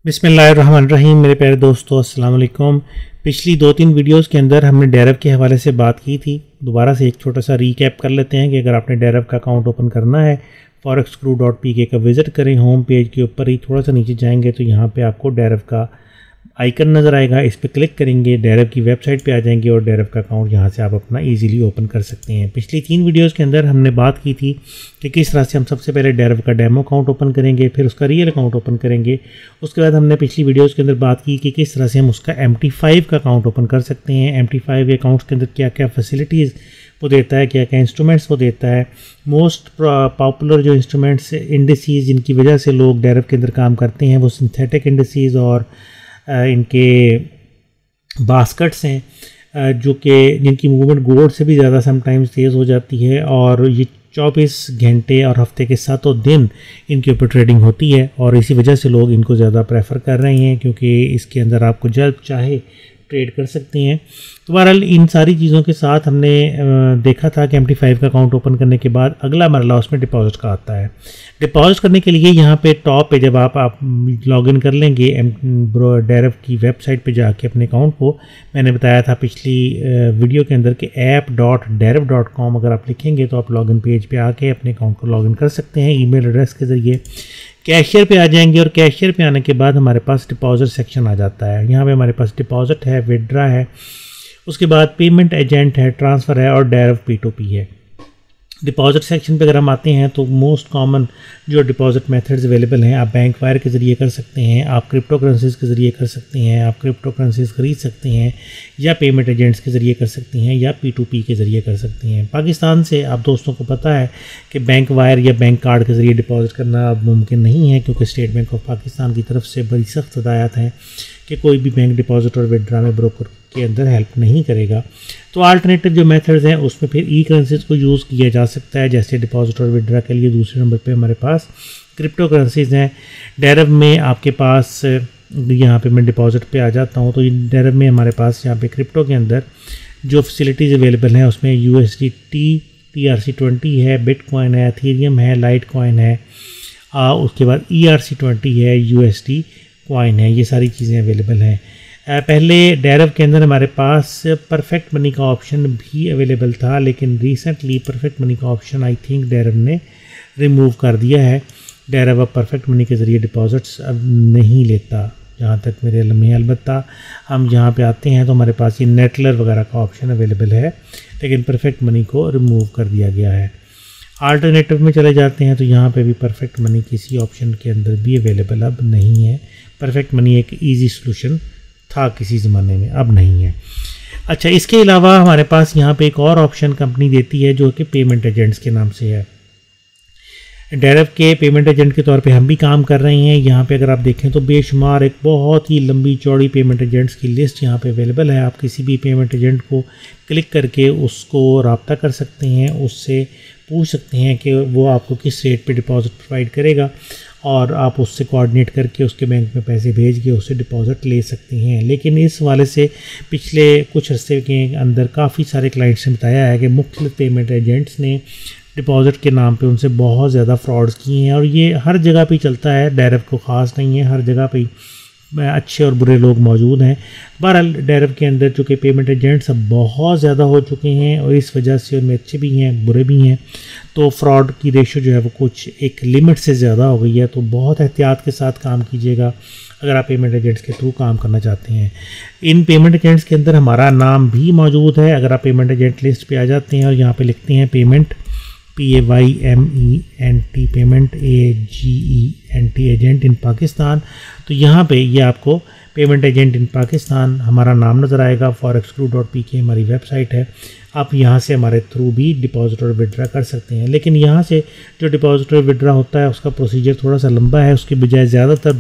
बिस्मिल्लाहिर्रहमानिर्रहीम। मेरे प्यारे दोस्तों, अस्सलाम वालेकुम। पिछली 2-3 वीडियोस के अंदर हमने डेरव के हवाले से बात की थी। दोबारा से एक छोटा सा रीकैप कर लेते हैं कि अगर आपने डेरव का अकाउंट ओपन करना है, forexcrew.pk का विज़िट करें। होम पेज के ऊपर ही थोड़ा सा नीचे जाएंगे तो यहाँ पे आपको डेरव का आइकन नज़र आएगा। इस पर क्लिक करेंगे, डेरव की वेबसाइट पे आ जाएंगे और डेरव का अकाउंट यहाँ से आप अपना इजीली ओपन कर सकते हैं। पिछली 3 वीडियोस के अंदर हमने बात की थी कि किस तरह से हम सबसे पहले डेरव का डेमो अकाउंट ओपन करेंगे, फिर उसका रियल अकाउंट ओपन करेंगे। उसके बाद हमने पिछली वीडियोज़ के अंदर बात की कि किस तरह से हम उसका MT5 का अकाउंट ओपन कर सकते हैं। MT5 के अकाउंट्स के अंदर क्या क्या फैसिलिटीज़ वो देता है, क्या क्या इंस्ट्रूमेंट्स वो देता है। मोस्ट पॉपुलर जो इंस्ट्रूमेंट्स इंडिसेस जिनकी वजह से लोग डेरव के अंदर काम करते हैं वो सिंथेटिक इंडिसेस और इनके बास्केट्स हैं, जो कि जिनकी मूवमेंट गोल्ड से भी ज़्यादा समटाइम्स तेज़ हो जाती है। और ये 24 घंटे और हफ्ते के 7 दिन इनके ऊपर ट्रेडिंग होती है और इसी वजह से लोग इनको ज़्यादा प्रेफर कर रहे हैं, क्योंकि इसके अंदर आपको जब चाहे ट्रेड कर सकते हैं। तो बहरहाल इन सारी चीज़ों के साथ हमने देखा था कि MT5 का अकाउंट ओपन करने के बाद अगला मरला उसमें डिपॉजिट का आता है। डिपॉजिट करने के लिए यहाँ पे टॉप पे जब आप लॉगिन कर लेंगे डेरव की वेबसाइट पे जाके अपने अकाउंट को, मैंने बताया था पिछली वीडियो के अंदर कि app.derev.com अगर आप लिखेंगे तो आप लॉगिन पेज पे आके अपने अकाउंट को लॉगिन कर सकते हैं ईमेल एड्रेस के ज़रिए। कैशियर पे आ जाएंगे और कैशियर पे आने के बाद हमारे पास डिपॉजिट सेक्शन आ जाता है। यहाँ पे हमारे पास डिपॉजिट है, विड्रा है, उसके बाद पेमेंट एजेंट है, ट्रांसफ़र है और डेरव P2P है। डिपॉजिट सेक्शन पे अगर हम आते हैं तो मोस्ट कॉमन जो डिपॉजिट मेथड्स अवेलेबल हैं, आप बैंक वायर के ज़रिए कर सकते हैं, आप क्रिप्टो करेंसीज़ के ज़रिए कर सकते हैं, आप क्रिप्टो करेंसीज़ ख़रीद सकते हैं, या पेमेंट एजेंट्स के ज़रिए कर सकते हैं, या P2P के ज़रिए कर सकते हैं। पाकिस्तान से आप दोस्तों को पता है कि बैंक वायर या बैंक कार्ड के ज़रिए डिपॉजिट करना अब मुमकिन नहीं है, क्योंकि स्टेट बैंक ऑफ पाकिस्तान की तरफ से बड़ी सख्त हिदायत हैं कि कोई भी बैंक डिपॉजिट और विड्रा में ब्रोकर के अंदर हेल्प नहीं करेगा। तो अल्टरनेटिव जो मेथड्स हैं उसमें फिर ई करेंसीज़ को यूज़ किया जा सकता है। जैसे डिपॉजिट और विड्रा के लिए दूसरे नंबर पे हमारे पास क्रिप्टो करेंसीज़ हैं। डेरव में आपके पास, यहाँ पे मैं डिपॉजिट पे आ जाता हूँ, तो डेरव में हमारे पास यहाँ पे क्रिप्टो के अंदर जो फैसिलिटीज़ अवेलेबल हैं उसमें USDT TRC20 है, बिटकॉइन है, एथेरियम है, लाइट कॉइन है, उसके बाद ERC20 है, USD कॉइन है। ये सारी चीज़ें अवेलेबल हैं। पहले डेरव के अंदर हमारे पास परफेक्ट मनी का ऑप्शन भी अवेलेबल था, लेकिन रिसेंटली परफेक्ट मनी का ऑप्शन आई थिंक डेरव ने रिमूव कर दिया है। डेरव अब परफेक्ट मनी के ज़रिए डिपॉजिट्स अब नहीं लेता, जहाँ तक मेरे इल्म में। अलबत्ता हम यहाँ पे आते हैं तो हमारे पास ये नेटलर वगैरह का ऑप्शन अवेलेबल है, लेकिन परफेक्ट मनी को रिमूव कर दिया गया है। अल्टरनेटिव में चले जाते हैं तो यहाँ पे भी परफेक्ट मनी किसी ऑप्शन के अंदर भी अवेलेबल अब नहीं है। परफेक्ट मनी एक ईजी सोल्यूशन था किसी ज़माने में, अब नहीं है। अच्छा, इसके अलावा हमारे पास यहाँ पे एक और ऑप्शन कंपनी देती है जो कि पेमेंट एजेंट्स के नाम से है। डेरव के पेमेंट एजेंट के तौर पे हम भी काम कर रहे हैं। यहाँ पे अगर आप देखें तो बेशुमार एक बहुत ही लंबी चौड़ी पेमेंट एजेंट्स की लिस्ट यहाँ पे अवेलेबल है। आप किसी भी पेमेंट एजेंट को क्लिक करके उसको रब्ता कर सकते हैं, उससे पूछ सकते हैं कि वो आपको किस रेट पे डिपॉजिट प्रोवाइड करेगा, और आप उससे कोऑर्डिनेट करके उसके बैंक में पैसे भेज के उससे डिपॉजिट ले सकते हैं। लेकिन इस वाले से पिछले कुछ अर्से के अंदर काफ़ी सारे क्लाइंट्स ने बताया है कि मुख्तलिफ पेमेंट एजेंट्स ने डिपॉजिट के नाम पे उनसे बहुत ज़्यादा फ्रॉड्स किए हैं, और ये हर जगह पे चलता है, डेरव को ख़ास नहीं है, हर जगह पे अच्छे और बुरे लोग मौजूद हैं। बहरहाल डेरव के अंदर चूँकि पेमेंट एजेंट्स अब बहुत ज़्यादा हो चुके हैं और इस वजह से उनमें अच्छे भी हैं बुरे भी हैं, तो फ्रॉड की रेशो जो है वो कुछ एक लिमिट से ज़्यादा हो गई है। तो बहुत एहतियात के साथ काम कीजिएगा अगर आप पेमेंट एजेंट्स के थ्रू काम करना चाहते हैं। इन पेमेंट एजेंट्स के अंदर हमारा नाम भी मौजूद है। अगर आप पेमेंट एजेंट लिस्ट पे आ जाते हैं और यहाँ पे लिखते हैं payment PAYMENT payment AGENT agent in Pakistan, तो यहाँ पे ये आपको पेमेंट एजेंट इन पाकिस्तान हमारा नाम नज़र आएगा। forexcrew.pk हमारी वेबसाइट है। आप यहाँ से हमारे थ्रू भी डिपॉजिट और विड्रा कर सकते हैं, लेकिन यहाँ से जो डिपॉजिट और विड्रा होता है उसका प्रोसीजर थोड़ा सा लंबा है। उसके बजाय ज़्यादातर